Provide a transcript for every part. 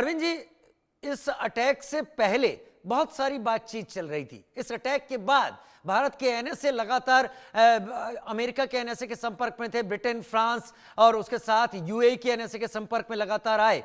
अरविंद जी, इस अटैक से पहले बहुत सारी बातचीत चल रही थी। इस अटैक के बाद भारत के एनएसए लगातार अमेरिका के एनएसए के संपर्क में थे, ब्रिटेन, फ्रांस और उसके साथ यूएई के एनएसए के संपर्क में लगातार आए।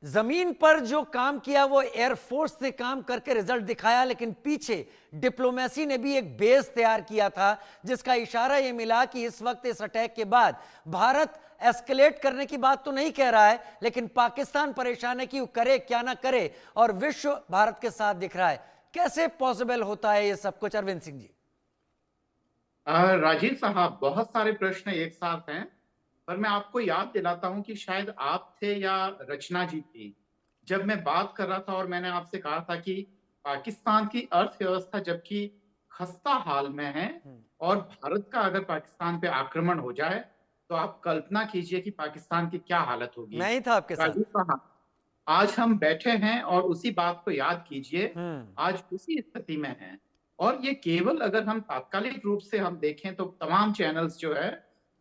जमीन पर जो काम किया वो एयरफोर्स ने काम करके रिजल्ट दिखाया, लेकिन पीछे डिप्लोमेसी ने भी एक बेस तैयार किया था जिसका इशारा यह मिला कि इस वक्त इस अटैक के बाद भारत एस्केलेट करने की बात तो नहीं कह रहा है, लेकिन पाकिस्तान परेशान है कि वो करे क्या ना करे, और विश्व भारत के साथ दिख रहा है। कैसे पॉसिबल होता है ये सब कुछ, अरविंद सिंह जी? राजीव साहब, बहुत सारे प्रश्न एक साथ हैं। पर मैं आपको याद दिलाता हूं कि शायद आप थे या रचना जी थी जब मैं बात कर रहा था और मैंने आपसे कहा था कि पाकिस्तान की अर्थव्यवस्था जबकि खस्ता हाल में है, और भारत का अगर पाकिस्तान पे आक्रमण हो जाए तो आप कल्पना कीजिए कि पाकिस्तान की क्या हालत होगी। मैं ही था आपके साथ। राजीव साहब, आज हम बैठे हैं और उसी बात को याद कीजिए, हम्म। आज उसी स्थिति में हैं। और ये केवल अगर हम तात्कालिक रूप से हम देखें तो तमाम चैनल्स जो है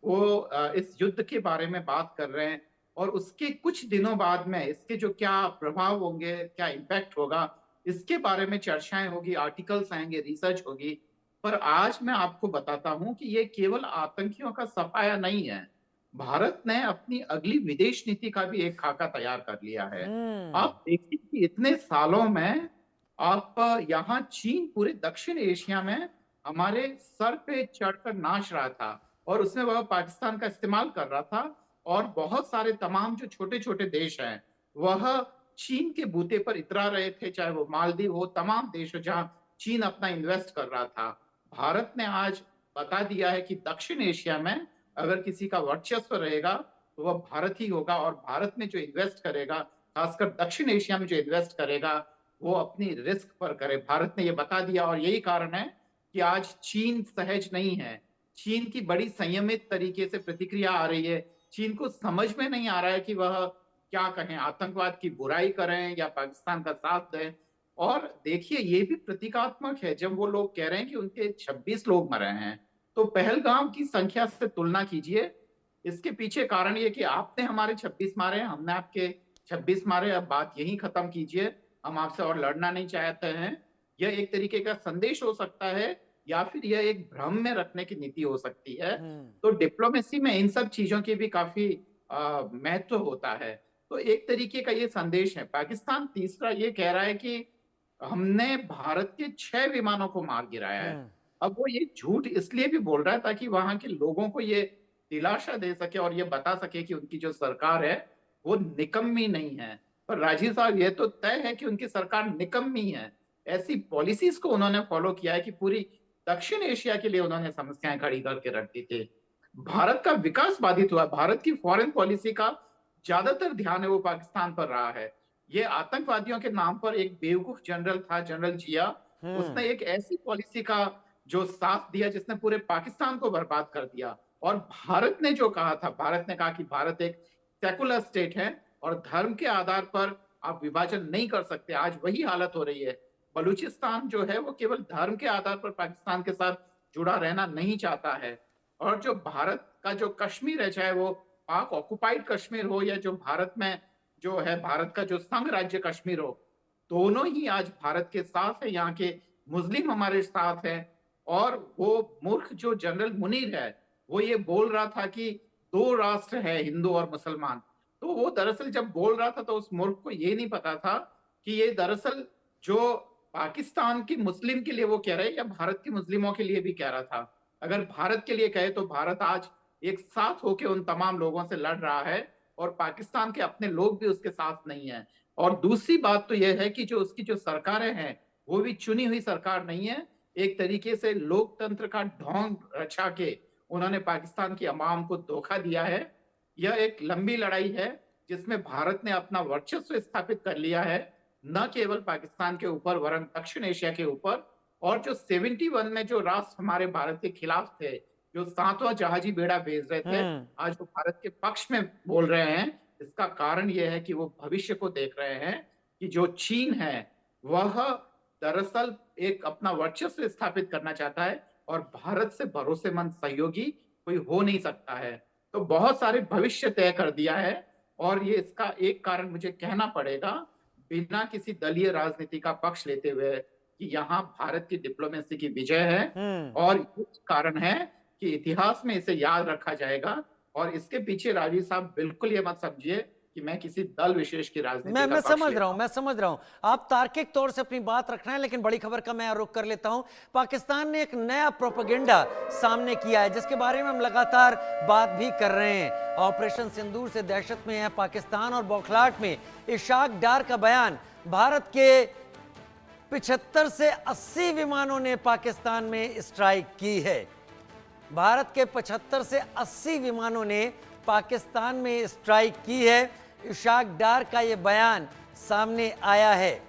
वो इस युद्ध के बारे में बात कर रहे हैं, और उसके कुछ दिनों बाद में इसके जो क्या प्रभाव होंगे, क्या इम्पैक्ट होगा, इसके बारे में चर्चाएं होगी, आर्टिकल्स आएंगे, रिसर्च होगी। पर आज मैं आपको बताता हूं कि ये केवल आतंकियों का सफाया नहीं है। भारत ने अपनी अगली विदेश नीति का भी एक खाका तैयार कर लिया है। हम्म। आप देखिए कि इतने सालों में आप यहाँ चीन पूरे दक्षिण एशिया में हमारे सर पे चढ़कर नाच रहा था, और उसमें वह पाकिस्तान का इस्तेमाल कर रहा था। और बहुत सारे तमाम जो छोटे छोटे देश हैं वह चीन के बूते पर इतरा रहे थे, चाहे वो मालदीव हो, तमाम देश हो जहां चीन अपना इन्वेस्ट कर रहा था। भारत ने आज बता दिया है कि दक्षिण एशिया में अगर किसी का वर्चस्व रहेगा तो वह भारत ही होगा, और भारत में जो इन्वेस्ट करेगा, खासकर दक्षिण एशिया में जो इन्वेस्ट करेगा, वो अपनी रिस्क पर करे। भारत ने ये बता दिया, और यही कारण है कि आज चीन सहज नहीं है। चीन की बड़ी संयमित तरीके से प्रतिक्रिया आ रही है। चीन को समझ में नहीं आ रहा है कि वह क्या कहें, आतंकवाद की बुराई करें या पाकिस्तान का साथ दें। और देखिए, ये भी प्रतीकात्मक है जब वो लोग कह रहे हैं कि उनके 26 लोग मरे हैं। तो पहलगाम की संख्या से तुलना कीजिए। इसके पीछे कारण ये कि आपने हमारे 26 मारे, हमने आपके 26 मारे, अब बात यहीं खत्म कीजिए, हम आपसे और लड़ना नहीं चाहते हैं। यह एक तरीके का संदेश हो सकता है, या फिर यह एक भ्रम में रखने की नीति हो सकती है। हम्म। तो डिप्लोमेसी में इन सब चीजों की भी काफी महत्व होता है। तो एक तरीके का ये संदेश है। पाकिस्तान तीसरा ये कह रहा है कि हमने भारत के 6 विमानों को मार गिराया है। हम्म। अब वो ये झूठ इसलिए भी बोल रहा है ताकि वहां के लोगों को ये दिलासा दे सके और ये बता सके कि उनकी जो सरकार है वो निकम्मी नहीं है। पर राजीव साहब, ये तो तय है कि उनकी सरकार निकम्मी है। ऐसी पॉलिसीज को उन्होंने फॉलो किया है कि पूरी दक्षिण एशिया के लिए उन्होंने समस्याएं खड़ी करके रख दी थी। भारत का विकास बाधित हुआ। भारत की फॉरेन पॉलिसी का ज्यादातर ध्यान है वो पाकिस्तान पर रहा है। ये आतंकवादियों के नाम पर एक बेवकूफ जनरल था, जनरल जिया। हम्म। उसने एक ऐसी पॉलिसी का जो साथ दिया जिसने पूरे पाकिस्तान को बर्बाद कर दिया। और भारत ने जो कहा था, भारत ने कहा कि भारत एक सेकुलर स्टेट है और धर्म के आधार पर आप विभाजन नहीं कर सकते। आज वही हालत हो रही है। बलूचिस्तान जो है वो केवल धर्म के आधार पर पाकिस्तान के साथ जुड़ा रहना नहीं चाहता है। और जो भारत का जो कश्मीर है, चाहे वो पाक ऑक्युपाइड कश्मीर हो या जो भारत में जो है, भारत का जो संघ राज्य कश्मीर हो, दोनों ही आज भारत के साथ है। यहाँ के मुस्लिम हमारे साथ है। और वो मूर्ख जो जनरल मुनीर है वो ये बोल रहा था कि दो राष्ट्र है, हिंदू और मुसलमान। तो वो दरअसल जब बोल रहा था तो उस मूर्ख को ये नहीं पता था कि ये दरअसल जो पाकिस्तान की मुस्लिम के लिए वो कह रहे हैं या भारत के मुस्लिमों के लिए भी कह रहा था। अगर भारत के लिए कहे तो भारत आज एक साथ होकर उन तमाम लोगों से लड़ रहा है, और पाकिस्तान के अपने लोग भी उसके साथ नहीं है। और दूसरी बात तो यह है कि जो उसकी जो सरकारें हैं वो भी चुनी हुई सरकार नहीं है। एक तरीके से लोकतंत्र का ढोंग रचा के उन्होंने पाकिस्तान की अवाम को धोखा दिया है। यह एक लंबी लड़ाई है जिसमें भारत ने अपना वर्चस्व स्थापित कर लिया है, न केवल पाकिस्तान के ऊपर वरन दक्षिण एशिया के ऊपर। और जो 71 में जो राष्ट्र हमारे भारत के खिलाफ थे, जो सातवां जहाजी बेड़ा भेज रहे थे, हम्म। आज वो भारत के पक्ष में बोल रहे हैं। इसका कारण यह है कि वो भविष्य को देख रहे हैं कि जो चीन है वह दरअसल एक अपना वर्चस्व स्थापित करना चाहता है, और भारत से भरोसेमंद सहयोगी कोई हो नहीं सकता है। तो बहुत सारे भविष्य तय कर दिया है। और ये इसका एक कारण मुझे कहना पड़ेगा, बिना किसी दलीय राजनीति का पक्ष लेते हुए, कि यहाँ भारत की डिप्लोमेसी की विजय है हम्म। और कुछ कारण है कि इतिहास में इसे याद रखा जाएगा। और इसके पीछे राजीव साहब बिल्कुल ये मत समझिए कि मैं किसी दल विशेष की राजनीति का मैं पक्ष समझ रहा लेता हूं, हूं। मैं समझ रहा हूं। आप तार्किक तौर से अपनी बात रख रहे हैं, लेकिन बड़ी खबर का मैं रुख कर लेता हूं। पाकिस्तान ने एक नया प्रोपेगेंडा सामने किया है, जिसके बारे में हम लगातार बात भी कर रहे हैं। ऑपरेशन सिंदूर से दहशत में है पाकिस्तान और बौखलाहट में इशाक डार का बयान। भारत के 75 से 80 विमानों ने पाकिस्तान में स्ट्राइक की है। भारत के 75 से 80 विमानों ने पाकिस्तान में स्ट्राइक की है। इशाक डार का यह बयान सामने आया है।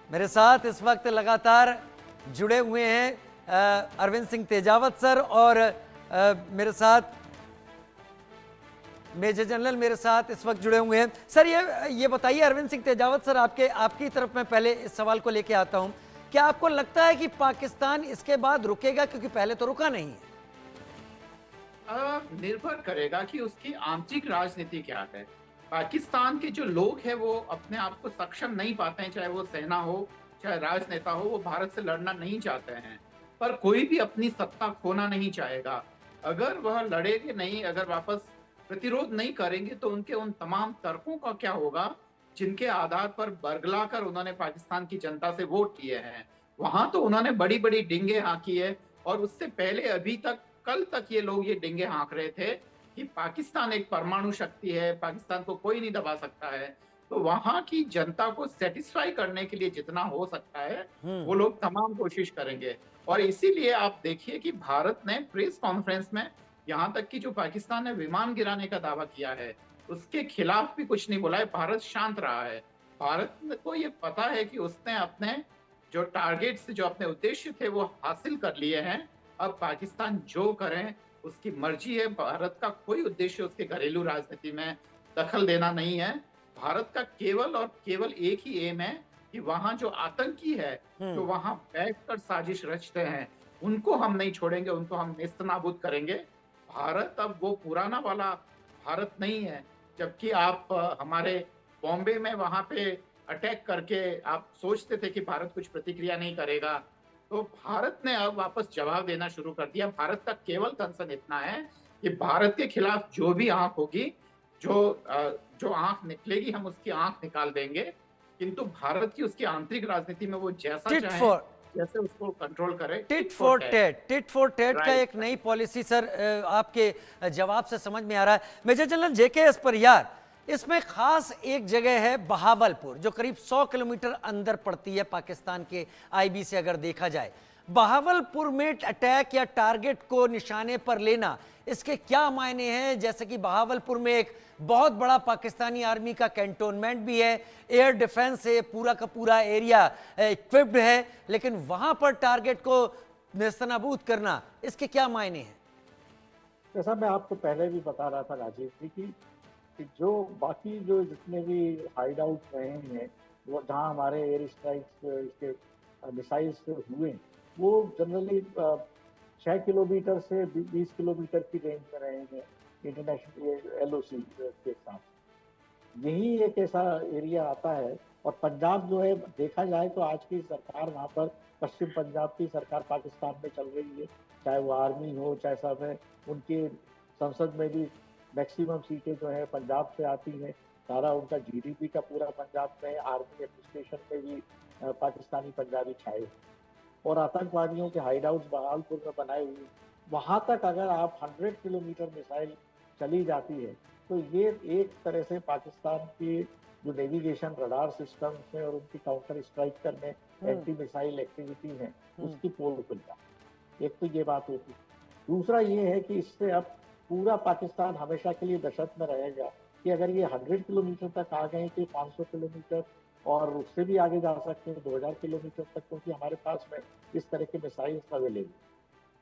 मेरे साथ इस वक्त लगातार जुड़े हुए हैं अरविंद सिंह तेजावत सर, और मेरे साथ मेजर जनरल मेरे साथ इस वक्त जुड़े हुए हैं। सर ये बताइए, अरविंद सिंह तेजावत सर, आपकी तरफ मैं पहले इस सवाल को लेकर आता हूं। क्या आपको लगता है कि पाकिस्तान इसके बाद रुकेगा? क्योंकि पहले तो रुका नहीं है। निर्भर करेगा कि उसकी आंतरिक राजनीति क्या है। पाकिस्तान के जो लोग हैं वो अपने आप को सक्षम नहीं पाते हैं, चाहे वो सेना हो, चाहे राजनेता हो, वो भारत से लड़ना नहीं चाहते हैं। पर कोई भी अपनी सत्ता खोना नहीं चाहेगा। अगर वह लड़ेंगे नहीं, अगर वापस प्रतिरोध नहीं करेंगे, तो उनके उन तमाम तर्कों का क्या होगा जिनके आधार पर बरगला कर उन्होंने पाकिस्तान की जनता से वोट लिए हैं। वहां तो उन्होंने बड़ी बड़ी डिंगे हाँकी है, और उससे पहले अभी तक, कल तक ये लोग ये डिंगे हाँक रहे थे कि पाकिस्तान एक परमाणु शक्ति है, पाकिस्तान को कोई नहीं दबा सकता है। तो वहां की जनता को सेटिस्फाई करने के लिए जितना हो सकता है वो लोग तमाम कोशिश करेंगे। और इसीलिए आप देखिए कि भारत ने प्रेस कॉन्फ्रेंस में, यहाँ तक कि जो पाकिस्तान ने विमान गिराने का दावा किया है उसके खिलाफ भी कुछ नहीं बोला है। भारत शांत रहा है। भारत को ये पता है कि उसने अपने जो टारगेट्स, जो अपने उद्देश्य थे, वो हासिल कर लिए हैं। अब पाकिस्तान जो करें उसकी मर्जी है। भारत का कोई उद्देश्य उसके घरेलू राजनीति में दखल देना नहीं है। भारत का केवल और केवल एक ही एम है कि वहां जो आतंकी है, जो वहां बैठकर साजिश रचते हैं, उनको हम नहीं छोड़ेंगे, उनको हम नेस्तनाबूद करेंगे। भारत अब वो पुराना वाला भारत नहीं है। जबकि आप हमारे बॉम्बे में वहां पे अटैक करके आप सोचते थे कि भारत कुछ प्रतिक्रिया नहीं करेगा, तो भारत ने अब वापस जवाब देना शुरू कर दिया। भारत का केवल कंसर्न इतना है कि भारत के खिलाफ जो भी आंख होगी, जो आंख निकलेगी, हम उसकी आंख निकाल देंगे। किंतु भारत की उसकी आंतरिक राजनीति में वो जैसा टिट चाहे, फॉर जैसे उसको कंट्रोल करे, tit for tat, tit for tat का राइट। एक नई पॉलिसी सर आपके जवाब से समझ में आ रहा है। मेजर जनरल जेके एसपरियार, इसमें खास एक जगह है बहावलपुर, जो करीब 100 किलोमीटर अंदर पड़ती है पाकिस्तान के आईबी से अगर देखा जाए। बहावलपुर में अटैक या टारगेट को निशाने पर लेना, इसके क्या मायने हैं? जैसे कि बहावलपुर में एक बहुत बड़ा पाकिस्तानी आर्मी का कैंटोनमेंट भी है, एयर डिफेंस है, पूरा का पूरा एरिया इक्विप्ड है, लेकिन वहां पर टारगेट को नेस्तनाबूद करना, इसके क्या मायने हैं? जैसा मैं आपको पहले भी बता रहा था राजीव जी कि जो बाकी जो जितने भी हाइड आउट रहे हैं, वो जहाँ हमारे एयर स्ट्राइक्स इसके मिसाइल्स हुए, वो जनरली 6 किलोमीटर से 20 किलोमीटर की रेंज में रहे हैं इंटरनेशनल एलओसी के साथ। यही एक ऐसा एरिया आता है। और पंजाब जो है, देखा जाए तो आज की सरकार वहाँ पर, पश्चिम पंजाब की सरकार पाकिस्तान में चल रही है, चाहे वो आर्मी हो चाहे सब है। उनके संसद में भी मैक्सिमम सीटें जो है पंजाब से आती हैं। सारा उनका जीडीपी का पूरा पंजाब में है। आर्मी एडमिनिस्ट्रेशन में भी पाकिस्तानी पंजाबी छाए। और आतंकवादियों के हाइड आउट बहावलपुर में बनाए हुए, वहाँ तक अगर आप 100 किलोमीटर मिसाइल चली जाती है, तो ये एक तरह से पाकिस्तान की जो नेविगेशन रडार सिस्टम है और उनकी काउंटर स्ट्राइक करने एंटी मिसाइल एक्टिविटी है, उसकी पोल खुल जाती। एक तो ये बात होती। दूसरा ये है कि इससे अब पूरा पाकिस्तान हमेशा के लिए दहशत में रहेगा कि अगर ये 100 किलोमीटर तक आ गए कि 500 किलोमीटर और उससे भी आगे जा सकते हैं 2000 किलोमीटर तक, क्योंकि हमारे पास में इस तरह के मिसाइल्स अवेलेबल।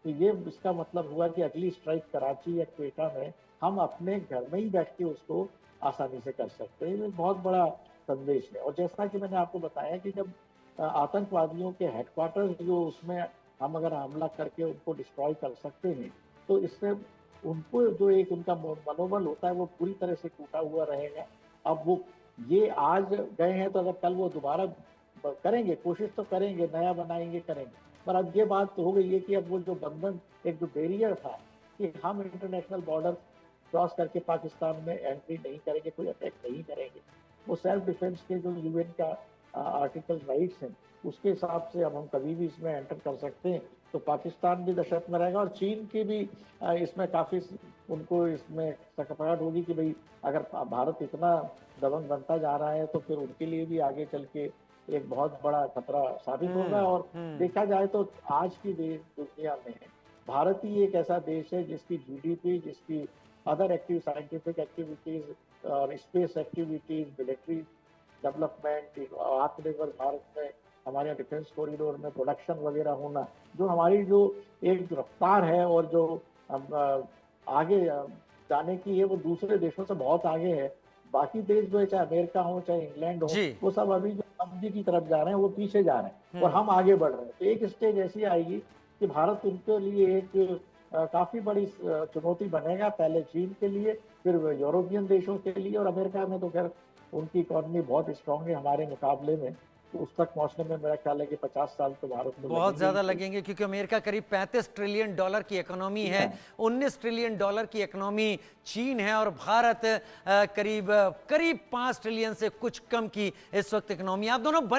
तो ये इसका मतलब हुआ कि अगली स्ट्राइक कराची या क्वेटा में हम अपने घर में ही बैठ के उसको आसानी से कर सकते हैं। ये बहुत बड़ा संदेश है। और जैसा कि मैंने आपको बताया कि जब आतंकवादियों के हेडक्वार्टर्स जो, उसमें हम अगर हमला करके उनको डिस्ट्रॉय कर सकते हैं, तो इससे उनको जो एक उनका मनोबल होता है वो पूरी तरह से टूटा हुआ रहेगा। अब वो ये आज गए हैं तो अगर कल वो दोबारा करेंगे, कोशिश तो करेंगे, नया बनाएंगे, करेंगे। पर अब ये बात तो हो गई है कि अब वो जो बंधन, एक जो बैरियर था कि हम इंटरनेशनल बॉर्डर क्रॉस करके पाकिस्तान में एंट्री नहीं करेंगे, कोई अटैक नहीं करेंगे, वो सेल्फ डिफेंस के जो यूएन का आर्टिकल राइट्स हैं उसके हिसाब से अब हम कभी भी इसमें एंटर कर सकते हैं। तो पाकिस्तान भी दहशत में रहेगा और चीन की भी इसमें काफी उनको इसमें सकपट होगी कि भाई अगर भारत इतना दबंग बनता जा रहा है तो फिर उनके लिए भी आगे चल के एक बहुत बड़ा खतरा साबित होगा। और देखा जाए तो आज की दुनिया में भारत ही एक ऐसा देश है जिसकी जीडीपी, जिसकी अदर एक्टिव साइंटिफिक एक्टिविटीज और स्पेस एक्टिविटीज, मिलिट्री डेवलपमेंट, आत्मनिर्भर भारत में हमारे डिफेंस कॉरिडोर में प्रोडक्शन वगैरह होना, जो हमारी जो एक रफ्तार है और जो आगे जाने की है वो दूसरे देशों से बहुत आगे है। बाकी देश जो है, चाहे अमेरिका हो चाहे इंग्लैंड हो, वो सब अभी जो मंदी की तरफ जा रहे हैं, वो पीछे जा रहे हैं और हम आगे बढ़ रहे हैं। तो एक स्टेज ऐसी आएगी कि भारत उनके लिए एक काफी बड़ी चुनौती बनेगा, पहले चीन के लिए, फिर यूरोपियन देशों के लिए, और अमेरिका में तो खैर उनकी इकोनॉमी बहुत स्ट्रांग है हमारे मुकाबले में, तो उस तक पहुंचने में मेरा ख्याल है कि 50 साल तो भारत में बहुत ज्यादा लगेंगे, क्योंकि अमेरिका करीब 35 ट्रिलियन डॉलर की इकोनॉमी है, 19 ट्रिलियन डॉलर की इकोनॉमी चीन है, और भारत करीब 5 ट्रिलियन से कुछ कम की इस वक्त इकोनॉमी। आप दोनों